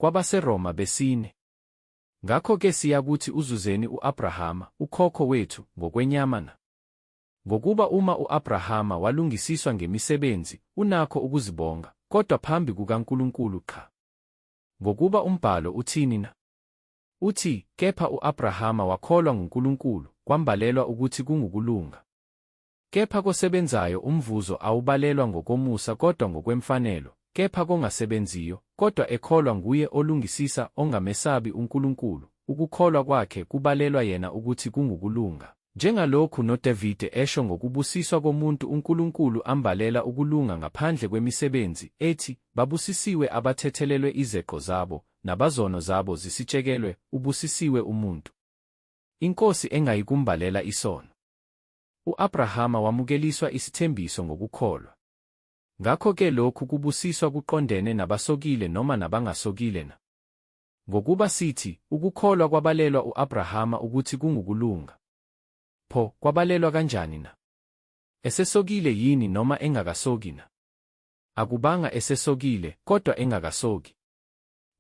kwabaseRoma besine. Ngakho-ke siyakuthi uzuzeni u-Abrahama, ukhokho wethu, ngokwenyama na? Ngokuba uma u-Abrahama walungisiswa ngemisebenzi, unakho ukuzibonga, kodwa phambi kukaNkulunkulu qha. Ngokuba umbhalo uthini na? Uthi, kepha u-Abrahama wakholwa nguNkulunkulu, kwambalelwa ukuthi kungukulunga. Kepha kosebenzayo umvuzo awubalelwa ngokomusa kodwa ngokwemfanelo, kepha kongasebenziyo, kodwa ekholwa nguye olungisisa ongamesabi uNkulunkulu, ukukholwa kwakhe kubalelwa yena ukuthi kungukulunga. Njengalokhu noDavide esho ngokubusiswa komuntu uNkulunkulu ambalela ukulunga ngaphandle kwemisebenzi, ethi, babusisiwe abathethelelwe izeqo zabo, nabazono zabo zisitshekelwe, ubusisiwe umuntu. Inkosi engayikumbalela isono. U-Abrahama wamukeliswa isithembiso ngokukholwa. Ngakho-ke lokhu kubusiswa kuqondene nabasokile noma nabangasokile na? Ngokuba sithi, ukukholwa kwabalelwa u-Abrahama ukuthi kungukulunga. Pho, kwabalelwa kanjani na? Esesokile yini noma engakasoki na? Akubanga esesokile, kodwa engakasoki.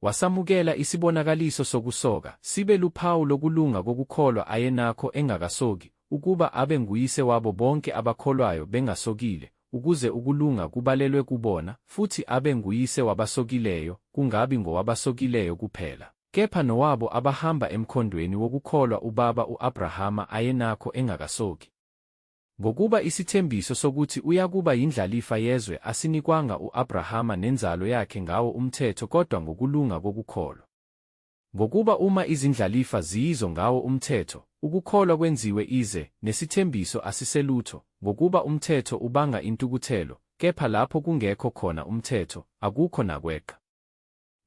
Wasamukela isibonakaliso sokusoka, sibe luphawu lokulunga kokukholwa ayenakho engakasoki, ukuba abe nguyise wabo bonke abakholwayo bengasokile, ukuze ukulunga kubalelwe kubona, futhi abe nguyise wabasokileyo, kungabi ngowabasokileyo kuphela, kepha nowabo abahamba emkhondweni wokukholwa ubaba u-Abrahama ayenakho engakasoki. Ngokuba isithembiso sokuthi uyakuba yindlalifa yezwe asinikwanga u-Abrahama nenzalo yakhe ngawo umthetho kodwa ngokulunga kokukholwa. Ngokuba uma izindlalifa ziyizo ngawo umthetho, ukukholwa kwenziwe ize, nesithembiso asiselutho, ngokuba umthetho ubanga intukuthelo, kepha lapho kungekho khona umthetho, akukho nakweqa.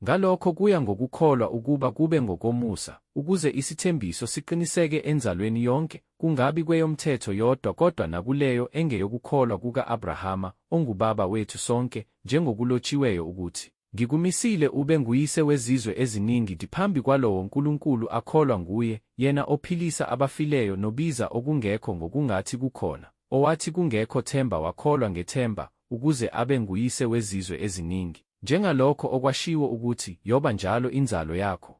Ngalokho kuya ngokukholwa ukuba kube ngokomusa, ukuze isithembiso siqiniseke enzalweni yonke, kungabi kweyomthetho yodwa kodwa nakuleyo engeyokukholwa kuka-Abrahama, ongubaba wethu sonke, njengokulotshiweyo ukuthi, ngikumisile ube nguyise wezizwe eziningi phambi kwalowo uNkulunkulu akholwa nguye, yena ophilisa abafileyo nobiza okungekho ngokungathi kukhona, owathi kungekho themba wakholwa ngethemba, ukuze abe nguyise wezizwe eziningi. Njengalokho okwashiwo ukuthi, yoba njalo inzalo yakho.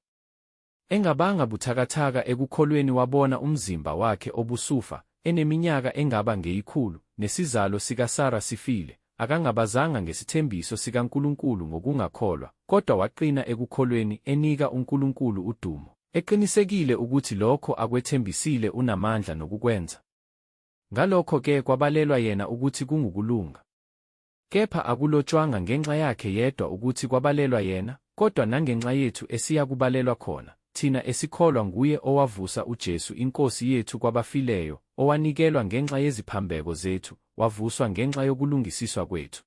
Engabanga buthakathaka ekukholweni wabona umzimba wakhe obusufa, eneminyaka engaba ngeyikhulu, nesizalo sikaSara sifile, akangabazanga ngesithembiso sikaNkulunkulu ngokungakholwa, kodwa waqina ekukholweni enika uNkulunkulu udumo, eqinisekile ukuthi lokho akwethembisile unamandla nokukwenza. Ngalokho-ke kwabalelwa yena ukuthi kungukulunga. Kepha akulotshwanga ngenxa yakhe yedwa ukuthi kwabalelwa yena, kodwa nangenxa yethu esiyakubalelwa khona, thina esikholwa nguye owavusa uJesu iNkosi yethu kwabafileyo, owanikelwa ngenxa yeziphambeko zethu, wavuswa ngenxa yokulungisiswa kwethu.